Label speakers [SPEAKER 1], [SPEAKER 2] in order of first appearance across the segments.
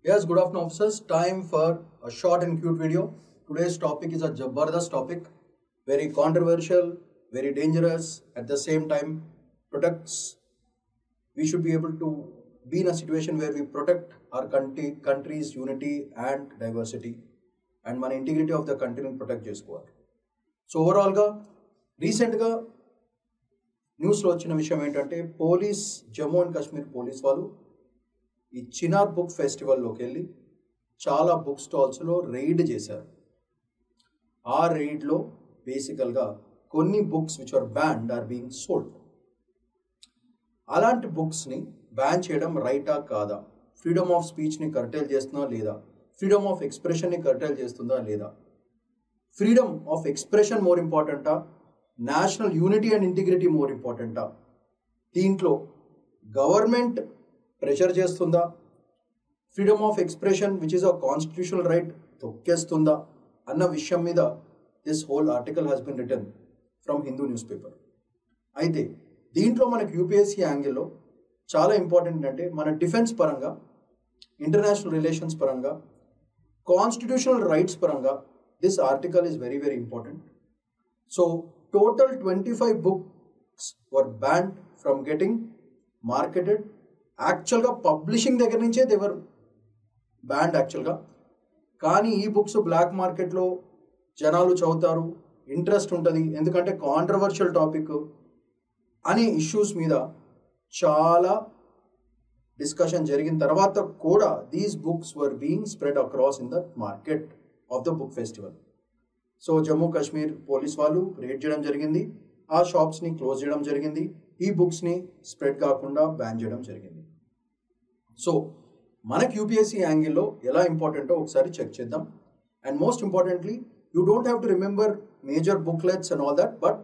[SPEAKER 1] Yes, good afternoon, officers. Time for a short and cute video. Today's topic is a Jabardast topic, very controversial, very dangerous, at the same time protects. We should be able to be in a situation where we protect our country's unity and diversity, and మన integrity of the కంట్రీని protect చేసుకోవాలి. So ఓవరాల్గా రీసెంట్గా న్యూస్లో వచ్చిన విషయం ఏంటంటే Jammu and Kashmir police వాళ్ళు ఈ చినార్ బుక్ ఫెస్టివల్లోకి వెళ్ళి చాలా బుక్ స్టాల్స్లో రెయిడ్ చేశారు. ఆ రెయిడ్లో బేసికల్గా కొన్ని books which are banned or being sold. అలాంటి బుక్స్ని బ్యాన్ చేయడం రైటా కాదా? ఫ్రీడమ్ ఆఫ్ స్పీచ్ని కర్టైల్ చేస్తుందా లేదా? ఫ్రీడమ్ ఆఫ్ ఎక్స్ప్రెషన్ని కర్టైల్ చేస్తుందా లేదా? ఫ్రీడమ్ ఆఫ్ ఎక్స్ప్రెషన్ మోర్ ఇంపార్టెంటా? National unity and integrity more ఇంపార్టెంటా? దీంట్లో గవర్నమెంట్ ప్రెషర్ చేస్తుందా? Freedom of expression which is a constitutional right తొక్కేస్తుందా అన్న విషయం మీద this whole article has been written from Hindu newspaper. అయితే దీంట్లో మనకు యూపీఎస్సీ యాంగిల్లో చాలా ఇంపార్టెంట్ అంటే మన డిఫెన్స్ పరంగా, ఇంటర్నేషనల్ రిలేషన్స్ పరంగా, కాన్స్టిట్యూషనల్ రైట్స్ పరంగా this article is very very important. So total 25 books were banned from getting marketed. యాక్చువల్గా పబ్లిషింగ్ దగ్గర నుంచే దేవర్ బ్యాండ్ యాక్చువల్గా. కానీ ఈ బుక్స్ బ్లాక్ మార్కెట్లో జనాలు చదువుతారు, ఇంట్రెస్ట్ ఉంటుంది, ఎందుకంటే కాంట్రవర్షియల్ టాపిక్ అనే ఇష్యూస్ మీద చాలా డిస్కషన్ జరిగిన తర్వాత కూడా these books were being spread across in the market of the book festival. So Jammu Kashmir police వాళ్ళు రేడ్ చేయడం జరిగింది, ఆ షాప్స్ని క్లోజ్ చేయడం జరిగింది, ఈ బుక్స్ని స్ప్రెడ్ కాకుండా బ్యాన్ చేయడం జరిగింది. సో మనకి యూపీఎస్సీ యాంగిల్లో ఎలా ఇంపార్టెంటో ఒకసారి చెక్ చేద్దాం. And most importantly, you don't have to remember major booklets and all that, but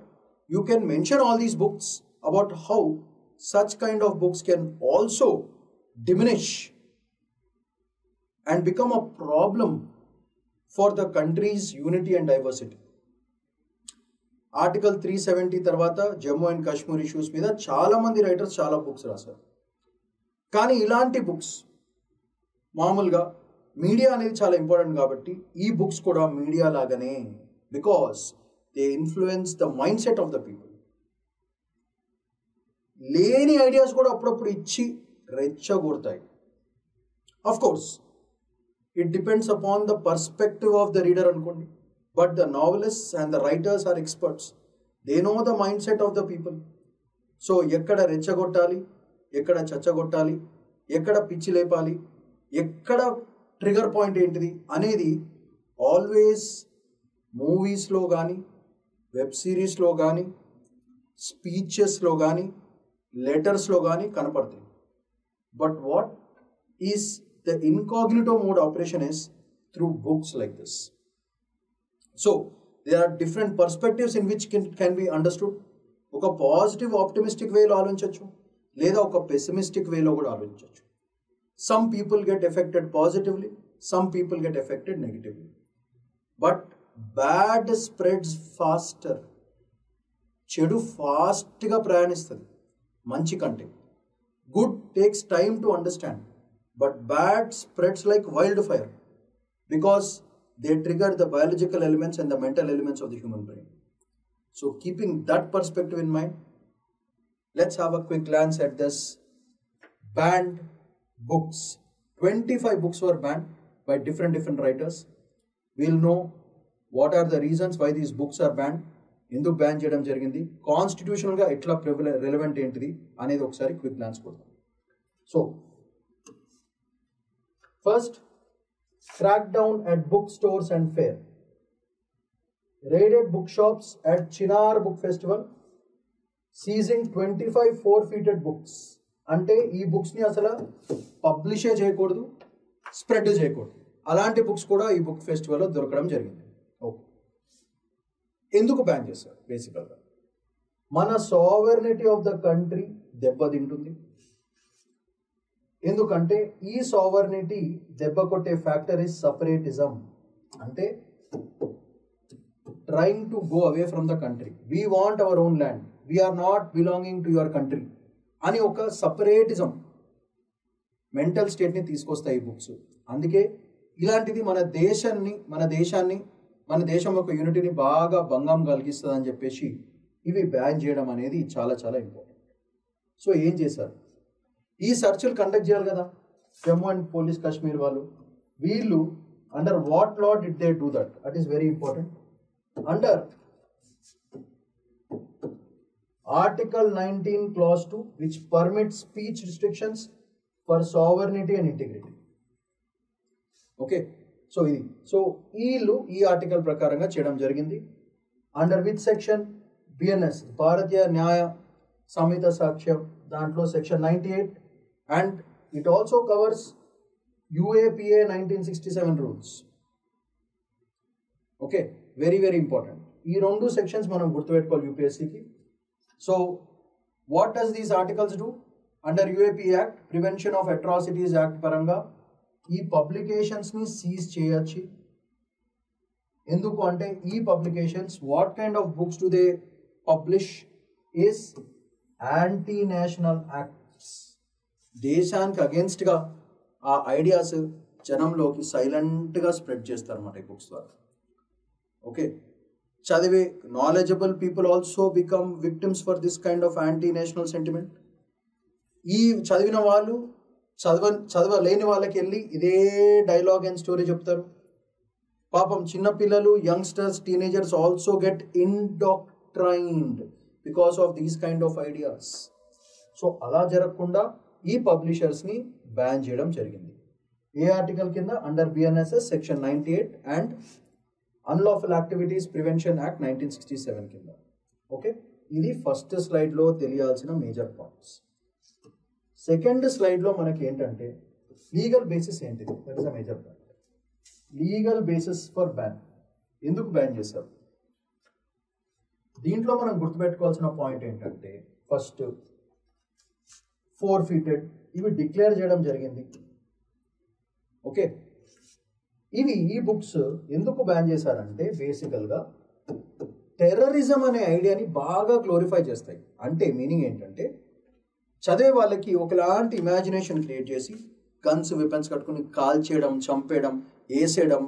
[SPEAKER 1] you can mention all these books about how such kind of books can also diminish and become a problem for the country's unity and diversity. Article 370 తర్వాత Jammu and Kashmir issues మీద చాలా మంది writers చాలా books రాశారు. కానీ ఇలాంటి books మామూలుగా media అనేది చాలా ఇంపార్టెంట్ కాబట్టి ఈ బుక్స్ కూడా మీడియా లాగానే, because they influence the mindset of the people. లేని ఐడియాస్ కూడా అప్పుడప్పుడు ఇచ్చి రెచ్చగొడతాయి. Of course it depends upon the perspective of the reader అనుకోండి, but the novelists and the writers are experts. They know the mindset of the people. So ఎక్కడ రెచ్చగొట్టాలి, ఎక్కడ చచ్చగొట్టాలి, ఎక్కడ పిచ్చి లేపాలి, ఎక్కడ ట్రిగర్ పాయింట్ ఏంటిది అనేది ఆల్వేస్ మూవీస్లో కానీ, వెబ్ సిరీస్లో కానీ, స్పీచెస్లో కానీ, లెటర్స్లో కానీ కనపడతాయి. But what is the incognito mode operation is through books like this. So there are different perspectives in which can be understood. ఒక పాజిటివ్ ఆప్టిమిస్టిక్ వేలో ఆలోచించవచ్చు, లేదా ఒక పెసిమిస్టిక్ వేలో కూడా ఆలోచించవచ్చు. Some people get affected positively, some people get affected negatively. But bad spreads faster. చెడు ఫాస్ట్గా ప్రయాణిస్తుంది మంచి కంటే. Good takes time to understand, but bad spreads like wildfire because they trigger the biological elements and the mental elements of the human brain. So keeping that perspective in mind, let's have a quick glance at this banned books. 25 books were banned by different writers. We'll know what are the reasons why these books are banned, ఎందుకు ban చేయడం జరిగింది, కాన్స్టిట్యూషనల్గా ఎట్లా relevant ఏంటిది అనేది ఒకసారి quick glance కొడతాం. So first, crackdown at bookstores and fair. Raided bookshops at Chinar Book Festival, seizing 25 forfeited books. అంటే ఈ బుక్స్ని అసలు పబ్లిషే చేయకూడదు, స్ప్రెడ్ చేయకూడదు. అలాంటి బుక్స్ కూడా ఈ బుక్ ఫెస్టివల్లో దొరకడం జరిగింది. ఓకే, ఎందుకు బ్యాన్ చేశారు? బేసికల్గా మన సావెర్నిటీ ఆఫ్ ద కంట్రీ దెబ్బతింటుంది. ఎందుకంటే ఈ సావర్నిటీ దెబ్బ కొట్టే ఫ్యాక్టర్ ఇస్ సపరేటిజం. అంటే trying to go away from the country. We want our own land, we are not belonging to your country అని ఒక సపరేటిజం మెంటల్ స్టేట్ని తీసుకొస్తాయి ఈ బుక్స్. అందుకే ఇలాంటిది మన దేశం యొక్క యూనిటీని బాగా భంగం కలిగిస్తుంది అని చెప్పేసి ఇవి బ్యాన్ చేయడం అనేది చాలా చాలా ఇంపార్టెంట్. సో ఏం చేశారు, ఈ సర్చ్లు కండక్ట్ చేయాలి కదా జమ్మూ అండ్ పోలీస్ కాశ్మీర్ వాళ్ళు. వీళ్ళు under what law did they do that? That is very important. Under Article 19 Clause 2, which permits speech restrictions for sovereignty and integrity. Okay, వీళ్ళు ఈ ఆర్టికల్ ప్రకారంగా చేయడం జరిగింది. Under which section? BNS భారతీయ న్యాయ సంహిత సాక్ష్యం దాంట్లో section 98, and it also covers UAPA 1967 rules. Okay, very very important. ఈ రెండు సెక్షన్స్ మనం గుర్తుపెట్టుకోవాలి యూపీఎస్సీకి. So, what does these articles do? Under UAP Act, Prevention of Atrocities Act paranga, ఈ పబ్లికేషన్స్ని సీజ్ చేయొచ్చు. ఎందుకు అంటే ఈ publications what kind of books do they publish is anti national acts. దేశానికి అగేన్స్ట్గా ఆ ఐడియాస్ జనంలోకి సైలెంట్గా స్ప్రెడ్ చేస్తారన్నమాట ఈ బుక్స్ ద్వారా. ఓకే, చదివే knowledgeable people also become victims for this kind of anti national sentiment. ఈ చదివిన వాళ్ళు చదవలేని వాళ్ళకి వెళ్ళి ఇదే డైలాగ్ అండ్ స్టోరీ చెప్తారు. పాపం చిన్నపిల్లలు, youngsters, teenagers also get indoctrinated because of these kind of ideas. So అలా జరగకుండా ఈ పబ్లిషర్స్ని బ్యాన్ చేయడం జరిగింది. ఏ ఆర్టికల్ కింద? Under BNSS section 98 and unlawful activities prevention act 1967 కింద. ఓకే, ఇది ఫస్ట్ స్లైడ్లో తెలియాల్సిన మేజర్ పాయింట్స్. సెకండ్ స్లైడ్లో మనకి ఏంటంటే లీగల్ బేసిస్ ఏంటిది? That is a major point. Legal basis for ban. ఎందుకు బ్యాన్ చేశారు? దీంట్లో మనం గుర్తుపెట్టుకోవాల్సిన పాయింట్ ఏంటంటే ఫస్ట్ ఫోర్ఫీటెడ్, ఇవి డిక్లేర్ చేయడం జరిగింది. ఓకే, ఈ బుక్స్ ఎందుకు బ్యాన్ చేశారంటే బేసికల్గా టెర్రరిజం అనే ఐడియాని బాగా గ్లోరిఫై చేస్తాయి. అంటే మీనింగ్ ఏంటంటే చదివే వాళ్ళకి ఒకలాంటి ఇమాజినేషన్ క్రియేట్ చేసి గన్స్, వెపన్స్ కట్టుకుని కాల్ చేయడం, చంపేయడం, వేసేయడం,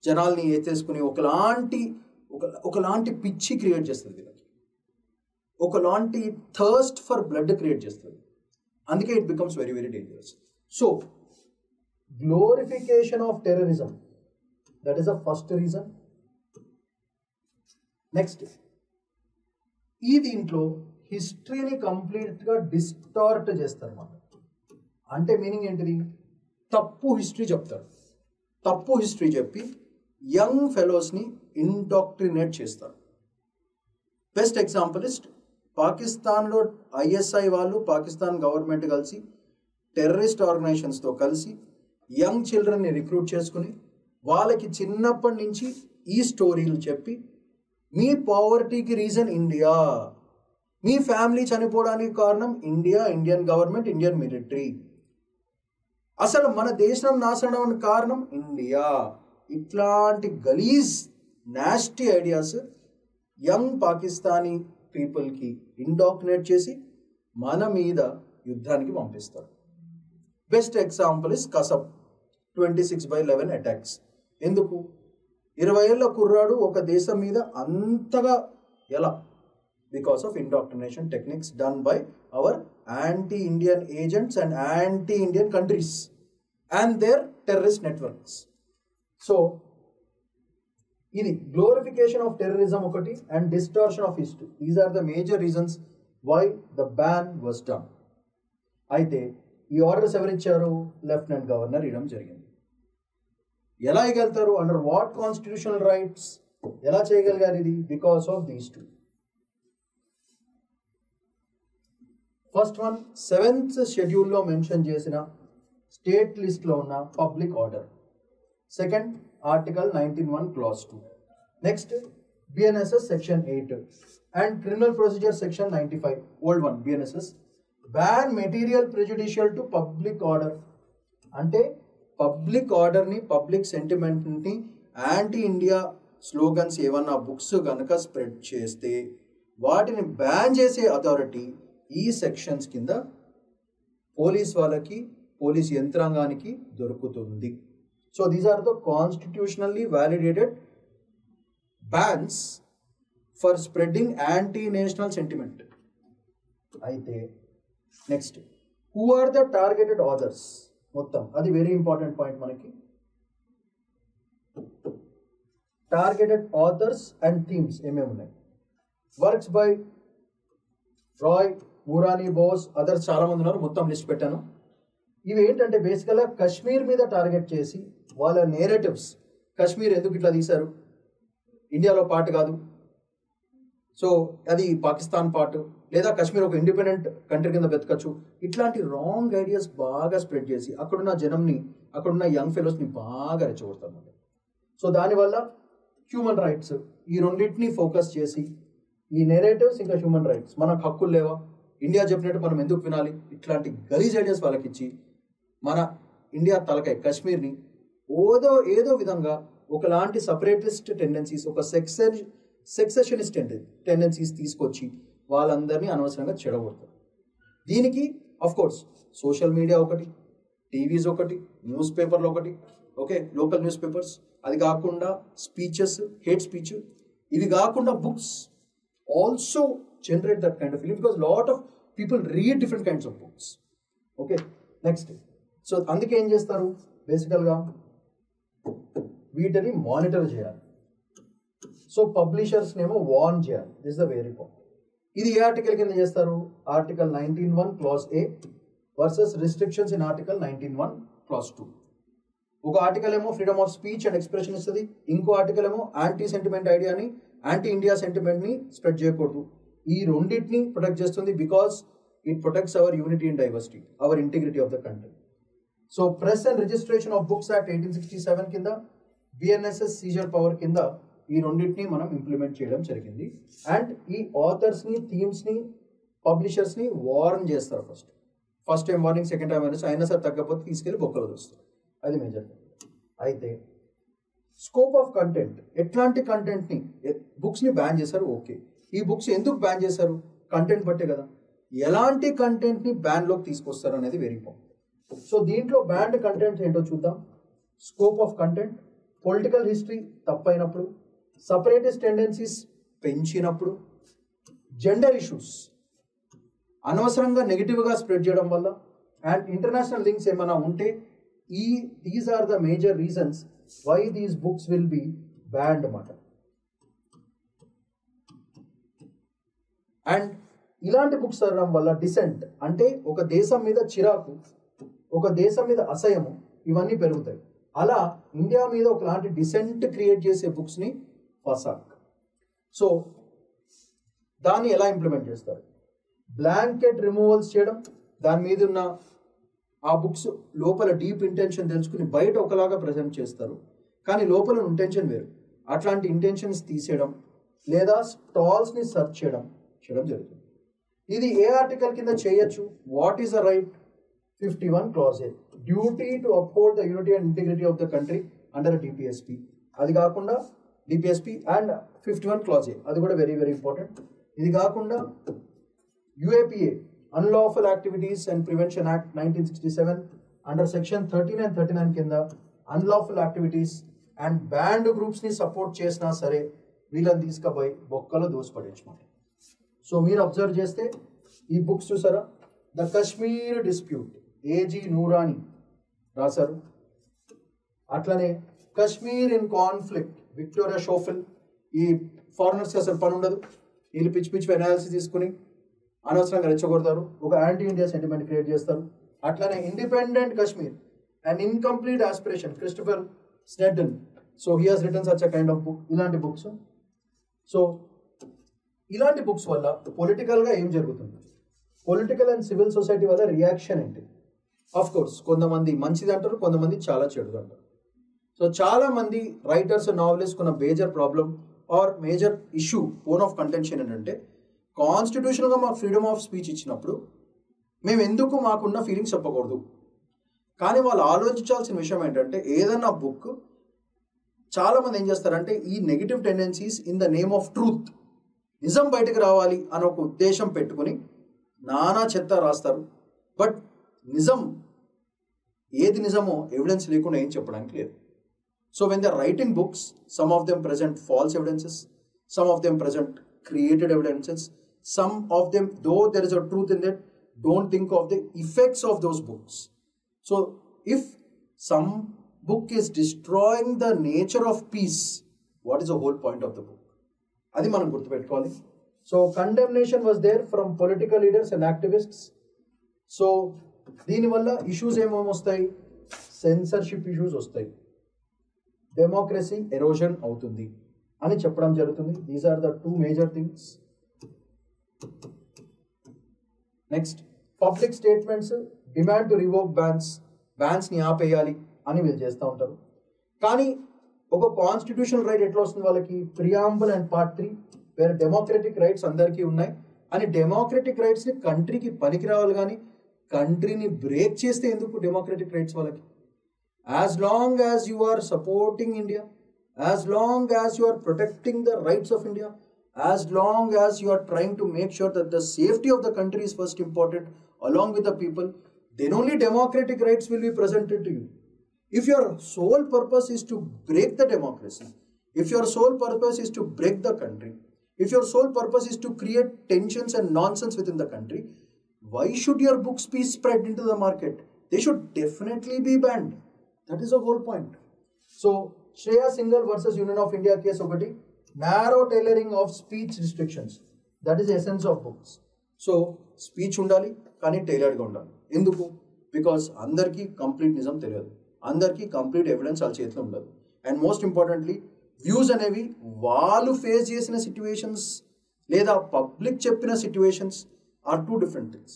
[SPEAKER 1] జనాల్ని ఎత్తేసుకుని ఒకలాంటి పిచ్చి క్రియేట్ చేస్తుంది వీళ్ళకి. ఒకలాంటి థర్స్ట్ ఫర్ బ్లడ్ క్రియేట్ చేస్తుంది. అందుకే it becomes very very dangerous. So glorification of terrorism, that is the first reason. Next, ఈ దీంట్లో హిస్టరీని కంప్లీట్గా డిస్టార్ట్ చేస్తారన్నమాట. అంటే మీనింగ్ ఏంటిది? తప్పు హిస్టరీ చెప్తారు. తప్పు హిస్టరీ చెప్పి యంగ్ ఫెలోస్ని ఇండాక్ట్రినేట్ చేస్తారు. బెస్ట్ ఎగ్జాంపుల్ ఇస్ పాకిస్తాన్లో ISI వాళ్ళు, పాకిస్తాన్ గవర్నమెంట్ కలిసి టెర్రరిస్ట్ ఆర్గనైజేషన్స్తో కలిసి యంగ్ చిల్డ్రన్ని రిక్రూట్ చేసుకుని వాళ్ళకి చిన్నప్పటి నుంచి ఈ స్టోరీలు చెప్పి మీ పావర్టీకి రీజన్ ఇండియా, మీ ఫ్యామిలీ చనిపోవడానికి కారణం India, Indian government, Indian military, అసలు మన దేశం నాశనం కారణం ఇండియా, ఇట్లాంటి గలీజ్ నాస్టీ ఐడియాస్ యంగ్ పాకిస్తానీ పీపుల్కి ఇండాక్ట్రినేట్ చేసి మన మీద యుద్ధానికి పంపిస్తారు. Best example is Kasab 26/11 attacks. ఎందుకు? 20 ఏళ్ళ కుర్రాడు ఒక దేశం మీద అంతగా ఎలా? Because of indoctrination techniques done by our anti Indian agents and anti Indian countries and their terrorist networks. So ఇది గ్లోరిఫికేషన్ ఆఫ్ టెర్రరిజం ఒకటి and distortion of history. These are the major reasons why the ban was done. అయితే ఈ orders ఎవరిచ్చారు? Lieutenant governor ఇవ్వడం జరిగింది. ఎలా ఇవ్వగలుగుతారు? Under what constitutional rights ఎలా చేయగలిగారు ఇది? Because of these two. First one, 7th షెడ్యూల్లో మెన్షన్ చేసిన స్టేట్ లిస్ట్లో ఉన్న public order. Second, article 19(1) Clause 2. Next, BNSS section 8 and criminal procedure section 95, old one BNSS. Ban material prejudicial to public order. అంటే public ఆర్డర్ని, public సెంటిమెంట్ని, anti India slogans ఏమన్నా books కనుక spread చేస్తే వాటిని బ్యాన్ చేసే అథారిటీ ఈ సెక్షన్స్ కింద పోలీస్ వాళ్ళకి, పోలీస్ యంత్రాంగానికి దొరుకుతుంది. So these are the constitutionally validated bans for spreading anti national sentiment. అయితే next, who are the targeted authors? మొత్తం అది వెరీ ఇంపార్టెంట్ పాయింట్ మనకి. టార్గెటెడ్ ఆథర్స్ అండ్ థీమ్స్ ఏమేమి ఉన్నాయి? Works by Roy, Noorani, Bose, others చాలా మంది ఉన్నారు, మొత్తం లిస్ట్ పెట్టాను. ఇవి ఏంటంటే బేసికల్గా కశ్మీర్ మీద టార్గెట్ చేసి వాళ్ళ నేరేటివ్స్, కశ్మీర్ ఎందుకు ఇట్లా తీశారు, ఇండియాలో పార్ట్ కాదు, సో అది పాకిస్తాన్ పార్ట్, లేదా కశ్మీర్ ఒక ఇండిపెండెంట్ కంట్రీ కింద బతకచ్చు, ఇట్లాంటి రాంగ్ ఐడియాస్ బాగా స్ప్రెడ్ చేసి అక్కడున్న జనంని, అక్కడున్న యంగ్ ఫెలోస్ని బాగా రెచ్చగొడతారు. సో దానివల్ల హ్యూమన్ రైట్స్ ఈ రెండింటిని ఫోకస్ చేసి ఈ నెరేటివ్స్ ఇంకా హ్యూమన్ రైట్స్, మనకు హక్కులు లేవా, ఇండియా చెప్పినట్టు మనం ఎందుకు వినాలి, ఇట్లాంటి గలీజ్ ఐడియాస్ వాళ్ళకి ఇచ్చి మన ఇండియా తలకాయ కశ్మీర్ని ఏదో విధంగా ఒకలాంటి సపరేటిస్ట్ టెండెన్సీస్, ఒక సెక్సెషనిస్ట్ టెండెన్సీస్ తీసుకొచ్చి వాళ్ళందరినీ అనవసరంగా చెడగొడతారు. దీనికి అఫ్ కోర్స్ సోషల్ మీడియా ఒకటి, టీవీస్ ఒకటి, న్యూస్ పేపర్లు ఒకటి, ఓకే, లోకల్ న్యూస్ పేపర్స్, అది కాకుండా స్పీచెస్, హేట్ స్పీచ్, ఇవి కాకుండా books also generate that kind of feeling because lot of people read different kinds of books. Okay, next, so అందుకే ఏం చేస్తారు బేసికల్గా వీటిని మానిటర్ చేయాలి. సో పబ్లిషర్స్నేమో వార్న్ చేయాలి. This the very point. ఇది ఏ ఆర్టికల్ కింద చేస్తారు? Article 19(1) class A versus restrictions in article 19(1) class 2. ఒక ఆర్టికల్ ఏమో freedom of speech and expression ఇస్తుంది, ఇంకో ఆర్టికల్ ఏమో యాంటీ సెంటిమెంట్ ఐడియాని, యాంటీ ఇండియా సెంటిమెంట్ని స్ప్రెడ్ చేయకూడదు. ఈ రెండింటిని ప్రొటెక్ట్ చేస్తుంది because it protects our unity and diversity, our integrity of the country. So press and registration of books act 1867 కింద, బిఎన్ఎస్ఎస్ సీజర్ పవర్ కింద ఈ రెండింటిని మనం ఇంప్లిమెంట్ చేయడం జరిగింది. అండ్ ఈ ఆథర్స్ని, థీమ్స్ని, పబ్లిషర్స్ని వార్న్ చేస్తారు. First time warning, second time warning, అయినా సరే తగ్గకపోతే తీసుకెళ్ళి బొక్కలు వస్తారు. అది మేజర్. అయితే స్కోప్ ఆఫ్ కంటెంట్, ఎట్లాంటి కంటెంట్ని, బుక్స్ని బ్యాన్ చేశారు. ఓకే, ఈ బుక్స్ ఎందుకు బ్యాన్ చేశారు? కంటెంట్ బట్టే కదా. ఎలాంటి కంటెంట్ని బ్యాన్లోకి తీసుకొస్తారు అనేది వెరీ ఇంపార్టెంట్. సో దీంట్లో బ్యాన్డ్ కంటెంట్ ఏంటో చూద్దాం. Scope of content, political history తప్పైనప్పుడు, సపరేటిస్ట్ టెండెన్సీస్ పెంచినప్పుడు, జెండర్ ఇష్యూస్ అనవసరంగా నెగిటివ్గా స్ప్రెడ్ చేయడం వల్ల, అండ్ ఇంటర్నేషనల్ లింక్స్ ఏమైనా ఉంటే, these are the major reasons why these books will be banned అన్నమాట. అండ్ ఇలాంటి బుక్స్ చదవడం వల్ల డిసెంట్ అంటే ఒక దేశం మీద చిరాకు, ఒక దేశం మీద అసహ్యము, ఇవన్నీ పెరుగుతాయి. అలా ఇండియా మీద ఒకలాంటి డిసెంట్ క్రియేట్ చేసే బుక్స్ని ఫసాక్. సో దాన్ని ఎలా ఇంప్లిమెంట్ చేస్తారు? బ్లాంకెట్ రిమూవల్స్ చేయడం, దాని మీద ఉన్న ఆ బుక్స్ లోపల డీప్ ఇంటెన్షన్ తెలుసుకుని బయట ఒకలాగా ప్రజెంట్ చేస్తారు, కానీ లోపల ఇంటెన్షన్ వేరు. అట్లాంటి ఇంటెన్షన్స్ తీసేయడం లేదా స్టాల్స్ని సెర్చ్ చేయడం జరుగుతుంది. ఇది ఏ ఆర్టికల్ కింద చేయొచ్చు? What is the right? 51 clause A, duty to uphold the unity and integrity of the country under DPSP. అది కాకుండా డిపిఎస్పి అండ్ 51 clause A, అది కూడా వెరీ వెరీ ఇంపార్టెంట్. ఇది కాకుండా UAPA, unlawful activities and prevention act 1967 under section 13 and 39 కింద unlawful activities and banned గ్రూప్స్ని support చేసినా సరే వీళ్ళని తీసుకుపోయి బొక్కలో దోసిపడేయమాట. సో మీరు అబ్జర్వ్ చేస్తే ఈ బుక్స్ చూసారా, the Kashmir dispute, AG Noorani రాశారు. అట్లనే Kashmir in conflict, Victoria Schofield. ఈ ఫారినర్స్కి అసలు పని ఉండదు, వీళ్ళు పిచ్చి పిచ్చి అనాలిసిస్ తీసుకుని అనవసరంగా రెచ్చగొడతారు, ఒక యాంటీ ఇండియా సెంటిమెంట్ క్రియేట్ చేస్తారు. అట్లనే independent Kashmir and incomplete aspiration, Christopher Snedden. So he has written such a kind of book. ఇలాంటి బుక్స్. సో ఇలాంటి బుక్స్ వల్ల పొలిటికల్గా ఏం జరుగుతుంది, పొలిటికల్ అండ్ సివిల్ సొసైటీ వల్ల రియాక్షన్ ఏంటి? ఆఫ్ కోర్స్ కొంతమంది మంచిది అంటారు, కొంతమంది చాలా చెడుది అంటారు. సో చాలా మంది రైటర్స్, నావలిస్ట్ ఉన్న major problem or major issue, own of contention ఏంటంటే, కాన్స్టిట్యూషన్గా మాకు ఫ్రీడమ్ ఆఫ్ స్పీచ్ ఇచ్చినప్పుడు మేము ఎందుకు మాకున్న ఫీలింగ్స్ చెప్పకూడదు? కానీ వాళ్ళు ఆలోచించాల్సిన విషయం ఏంటంటే, ఏదన్నా బుక్ చాలామంది ఏం చేస్తారంటే, ఈ negative tendencies in the name of truth, నిజం బయటకు రావాలి అని ఒక ఉద్దేశం పెట్టుకుని నానా చెత్త రాస్తారు. బట్ నిజం ఏది నిజమో ఎవిడెన్స్ లేకుండా ఏం చెప్పడానికి లేదు. So when they're writing books, some of them present false evidences, some of them present created evidences, some of them, though there is a truth in that, don't think of the effects of those books. So if some book is destroying the nature of peace, what is the whole point of the book? Adi manam gurtupeట్టుకోవాలి. So condemnation was there from political leaders and activists. So దీని వల్ల issues ఏమేమి వస్తాయి? Censorship issues వస్తాయి, democracy erosion అవుతుంది అని చెప్పడం జరుగుతుంది. These are the two major things. Next, public statements, demand to revoke బ్యాన్స్ని ఆపేయాలి అని వీళ్ళు చేస్తూ ఉంటారు. కానీ ఒక కాన్స్టిట్యూషనల్ రైట్ ఎట్లా వస్తుంది వాళ్ళకి? ప్రియాంబుల్ అండ్ పార్ట్ 3 వేరే డెమోక్రటిక్ రైట్స్ అందరికీ ఉన్నాయి అని డెమోక్రటిక్ రైట్స్ని కంట్రీకి పనికి రావాలి, కానీ కంట్రీని బ్రేక్ చేస్తే ఎందుకు డెమోక్రటిక్ రైట్స్ వాళ్ళకి? As long as you are supporting India, as long as you are protecting the rights of India, as long as you are trying to make sure that the safety of the country is first important along with the people, then only democratic rights will be presented to you. If your sole purpose is to break the democracy, if your sole purpose is to break the country, if your sole purpose is to create tensions and nonsense within the country, why should your books be spread into the market? They should definitely be banned. That is the whole point. So, Shreya Singhal versus Union of India case okati, narrow tailoring of speech restrictions. That is the essence of books. So, speech undali, kani tailored ga undali. Enduku? Because andarki complete nizam teliyadu. Andarki complete evidence al chetlo undadu. And most importantly, views anevi వాళ్ళు face చేసిన situations లేదా public చెప్పిన situations are two different things.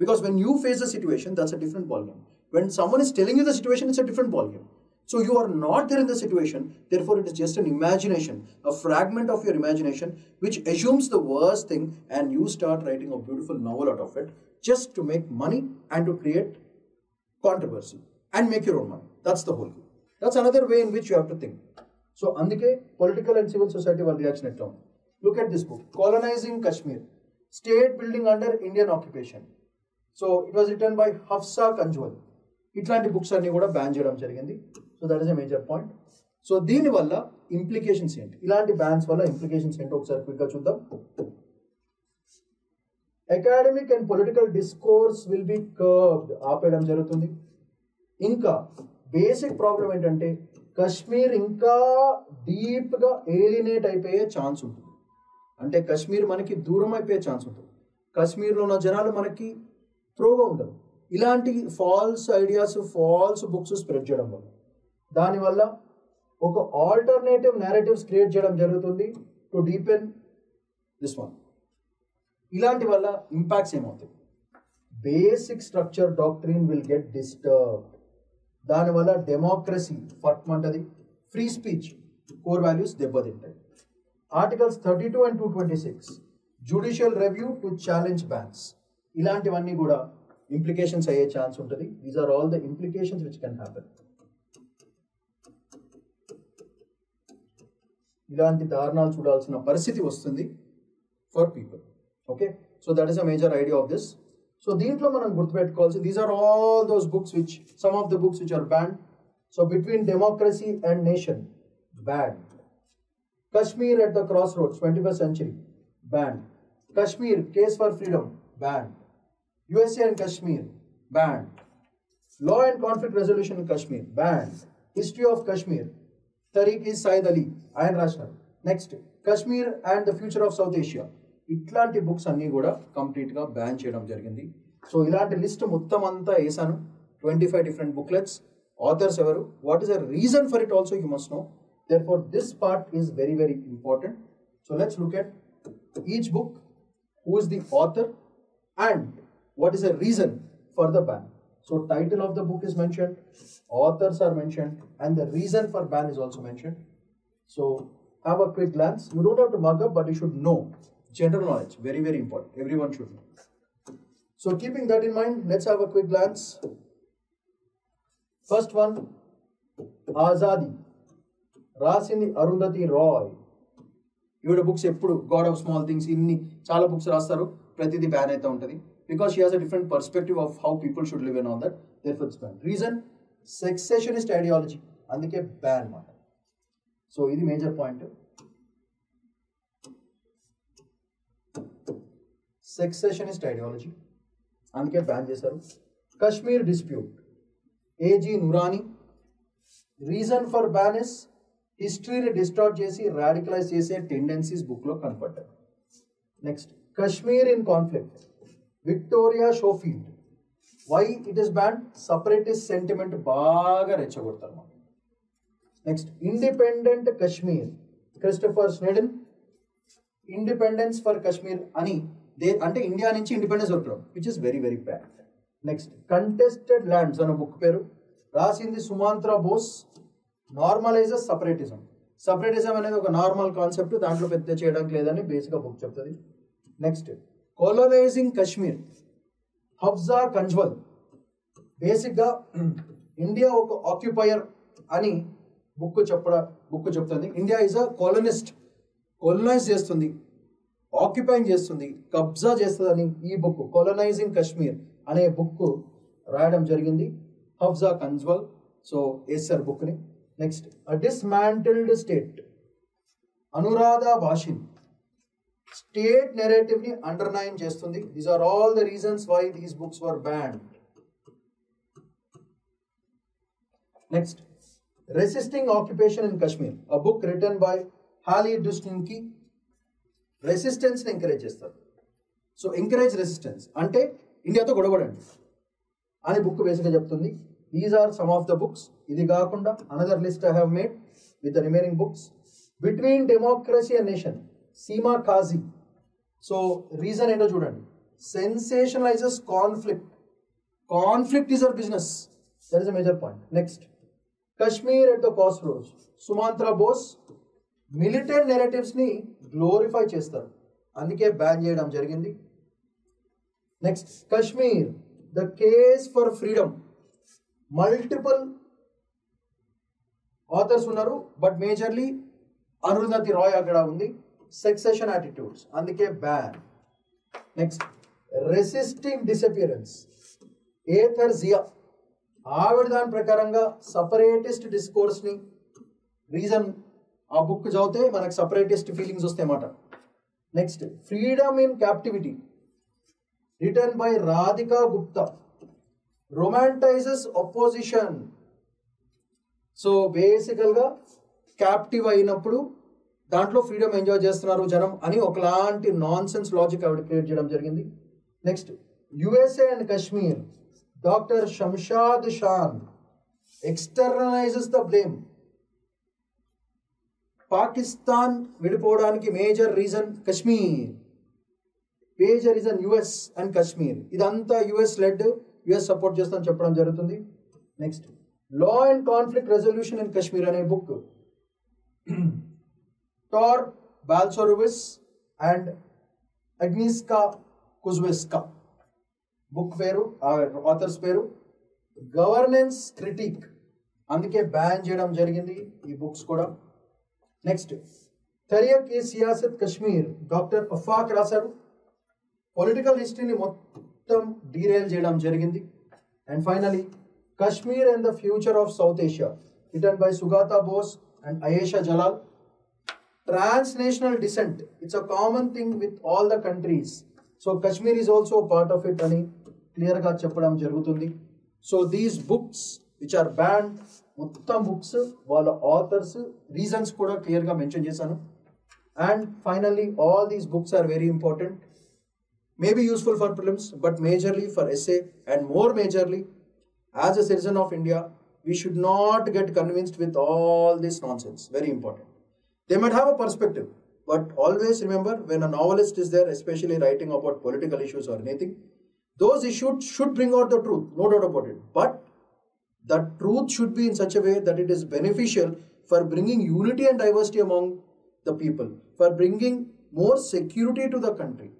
[SPEAKER 1] Because when you face a situation, that's a different ballgame. When someone is telling you the situation, it's a different ballgame. So you are not there in the situation, therefore it is just an imagination, a fragment of your imagination, which assumes the worst thing, and you start writing a beautiful novel out of it, just to make money and to create controversy and make your own money. That's the whole thing. That's another way in which you have to think. So అందుకే political and civil society వాళ్ళ reaction ఎట్లా ఉంది? Look at this book, Colonizing Kashmir, State Building Under Indian Occupation. So it was written by Hafsa Kanjwal. ఇట్లాంటి books అన్ని కూడా ban చేయడం జరిగింది. So that is a major point. So దీనివల్ల implications ఏంటి, ఇలాంటి బ్యాన్స్ వల్ల ఇంప్లికేషన్స్ ఏంటో ఒకసారి క్విక్గా చూద్దాం. Academic and political discourse will be curbed, ఆపేయడం జరుగుతుంది. ఇంకా బేసిక్ ప్రాబ్లం ఏంటంటే కశ్మీర్ ఇంకా డీప్గా ఏలినేట్ అయిపోయే ఛాన్స్ ఉంటుంది. అంటే కశ్మీర్ మనకి దూరం అయిపోయే ఛాన్స్ ఉంటుంది. కశ్మీర్లో ఉన్న జనాలు మనకి త్రోగా ఉండరు. ఇలాంటి false ideas, false books spread చేయడం వల్ల, దానివల్ల ఒక ఆల్టర్నేటివ్ నేరేటివ్స్ క్రియేట్ చేయడం జరుగుతుంది టు డీపెన్ దిస్ వన్. ఇలాంటి వల్ల ఇంపాక్ట్స్ ఏమవుతాయి? Basic structure doctrine will get disturbed. దానివల్ల డెమోక్రసీ ఫట్మంటది, ఫ్రీ స్పీచ్ కోర్ వాల్యూస్ దెబ్బతింటాయి. Articles 32 and 226, judicial review to challenge bans, ఇలాంటివన్నీ కూడా ఇంప్లికేషన్స్ అయ్యే ఛాన్స్ ఉంటుంది. These are all the implications which can happen. ఇలాంటి దారుణాలు చూడాల్సిన పరిస్థితి వస్తుంది for people. Okay, so that is a major idea of this. So దీంట్లో మనం గుర్తుపెట్టుకోవాల్సి, these are all those books which, some of the books which are banned. So between democracy and nation, banned. Kashmir at the Crossroads, 21st Century, banned. Kashmir, Case for Freedom, banned. USA and Kashmir, banned. Law and Conflict Resolution in Kashmir, banned. History of Kashmir, Tariq-e-Said Ali, ఆయన రాసినారు. Next, Kashmir and the Future of South Asia, ఇట్లాంటి books అన్నీ కూడా కంప్లీట్గా ban చేయడం జరిగింది. So ఇలాంటి list మొత్తం అంతా వేసాను, 25 డిఫరెంట్ బుక్లెట్స్. ఆథర్స్ ఎవరు, what is the reason for it also you must know. Therefore, this part is very, very important. So let's look at each book, who is the author and what is the reason for the ban. So title of the book is mentioned, authors are mentioned, and the reason for ban is also mentioned. So have a quick glance. You don't have to mug up, but you should know. General knowledge, very, very important. Everyone should know. So keeping that in mind, let's have a quick glance. First one, Azadi. రాసింది అరుంధతి రాయ్. ఈవిడ books ఎప్పుడు God of small things, ఇన్ని చాలా books రాస్తారు, ప్రతిదీ ban అయితే ఉంటుంది. Because she has a different perspective of how people should live and all that, therefore it's ban. Reason, secessionist ideology, అందుకే బ్యాన్ అన్నమాట. సో ఇది మేజర్ పాయింట్. సెక్సెషనిస్ట్ ఐడియాలజీ అందుకే బ్యాన్ చేశారు. Kashmir dispute, AG Noorani, reason for ban is హిస్టరీని distort చేసి radicalize చేసే tendencies బుక్లో కనపడ్డాయి. Next Kashmir in conflict, Victoria Schofield. Why it is ban? Separatist sentiment బాగా రెచ్చగొడతారు. Next independent Kashmir, Christopher స్నెడన్. Independence for Kashmir అని అంటే ఇండియా నుంచి ఇండిపెండెన్స్ దొరకడం, which is very very bad. Next contested lands అనే బుక్ పేరు, రాసింది సుమాంత్రా బోస్. నార్మలైజెస్ సపరేటిజం. సపరేటిజం అనేది ఒక నార్మల్ కాన్సెప్ట్, దాంట్లో పెద్ద చేయడానికి లేదని బేసిక్గా బుక్ చెప్తుంది. నెక్స్ట్ కొలోనైజింగ్ కశ్మీర్, హఫ్జా కంజ్వల్. బేసిక్గా ఇండియా ఒక ఆక్యుపైయర్ అని బుక్ చెప్తుంది. ఇండియా ఈజ్ అ కాలనిస్ట్, కొలనైజ్ చేస్తుంది, ఆక్యుపైయింగ్ చేస్తుంది, కబ్జా చేస్తుందని ఈ బుక్ కొలనైజింగ్ కశ్మీర్ అనే బుక్ రాయడం జరిగింది హఫ్జా కంజ్వల్. సో వేస్తారు బుక్ని. Next dismantled state, Anuradha Bhasin. State నెరేటివ్ని అండర్లైన్ చేస్తుంది. These are all the reasons why these books were banned. Next resisting occupation in Kashmir, a book written by Haley డుస్నిన్కి. రెసిస్టెన్స్ని ఎంకరేజ్ చేస్తారు. సో ఎంకరేజ్ రెసిస్టెన్స్ అంటే ఇండియాతో గొడవడండి అని బుక్ బేసిక్గా చెప్తుంది. These are some of the books. ఇది కాకుండా another list I have made with the remaining books. Between democracy and nation, Seema Qazi. So reason ఏంటో చూడండి. Sensationalises conflict. Conflict is our business. That is a major point. Next Kashmir at the crossroads, Sumantra Bose. Militant నెరేటివ్స్ని glorify చేస్తారు, అందుకే ban చేయడం జరిగింది. Next Kashmir the case for freedom. Multiple authors ఉన్నారు, but majorly Arundhati Roy అక్కడ ఉంది. సెక్సెషన్ యాటిట్యూడ్స్, అందుకే ban. Next resisting disappearance, Ather Zia. ఆవిడ దాని ప్రకారంగా సపరేటిస్ట్ డిస్కోర్స్ని, రీజన్ ఆ బుక్ చదివితే మనకు సపరేటిస్ట్ ఫీలింగ్స్ వస్తాయన్నమాట. Next freedom in captivity, return by Radhika Gupta. Romanticises opposition. So బేసికల్గా క్యాప్టివ్ అయినప్పుడు దాంట్లో ఫ్రీడమ్ ఎంజాయ్ చేస్తున్నారు జనం అని ఒకలాంటి నాన్ సెన్స్ లాజిక్ ఆవిడ క్రియేట్ చేయడం జరిగింది. Next USA and Kashmir, doctor Shamshad Shan externalises the blame. Pakistan విడిపోవడానికి major reason Kashmir, major reason US and Kashmir. ఇదంతా యుఎస్ లెడ్, యుఎస్ సపోర్ట్ చేస్తామని చెప్పడం జరుగుతుంది. Next law and conflict resolution in Kashmir అనే బుక్ టార్ బాల్సోరువిస్ అండ్ అగ్నిస్కా కుజ్వెస్కా. బుక్ పేరు, ఆథర్స్ పేరు గవర్నెన్స్ క్రిటిక్, అందుకే బ్యాన్ చేయడం జరిగింది ఈ బుక్స్ కూడా. నెక్స్ట్ తరియక్ ఈ సియాసత్ కశ్మీర్, డాక్టర్ అఫాక్ రాశారు. పొలిటికల్ హిస్టరీని మొత్తం డీరైల్ చేయడం జరిగింది. And finally Kashmir and the future of South Asia, written by Sugata Bose and Ayesha Jalal. Transnational dissent, it's a common thing with all the countries. So Kashmir is also part of it అని క్లియర్గా చెప్పడం జరుగుతుంది. So these books which are banned, మొత్తం books వాళ్ళ authors, reasons కూడా క్లియర్గా mention చేశాను. And finally all these books are very important, may be useful for prelims, but majorly for essay, and more majorly as a citizen of India, we should not get convinced with all this nonsense. Very important. They might have a perspective, but always remember, when a novelist is there, especially writing about political issues or anything, those issues should bring out the truth, no doubt about it. But the truth should be in such a way that it is beneficial for bringing unity and diversity among the people, for bringing more security to the country,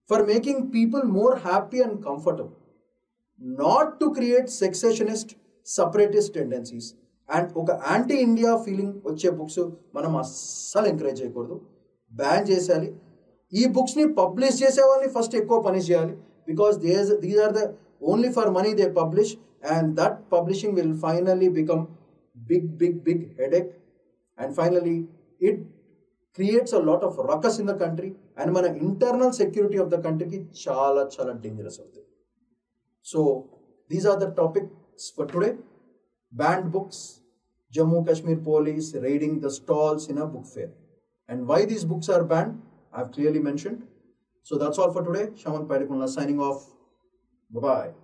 [SPEAKER 1] for making people more happy and comfortable, not to create secessionist, separatist tendencies. And oka anti-India feeling వచ్చే books మనం అస్సలు encourage చేయకూడదు, ban చేసేయాలి. ఈ బుక్స్ని publish చేసే వాళ్ళని first ఎక్కువ punish చేయాలి, because these are the only for money they publish, and that publishing will finally become big headache, and finally it creates a lot of ruckus in the country, and మన internal security of the country కి చాలా dangerous అవుతుంది. So these are the topics for today. Banned books, Jammu Kashmir police raiding the stalls in a book fair, and why these books are banned I've clearly mentioned. So that's all for today. Shaman Padikunla signing off. Bye bye.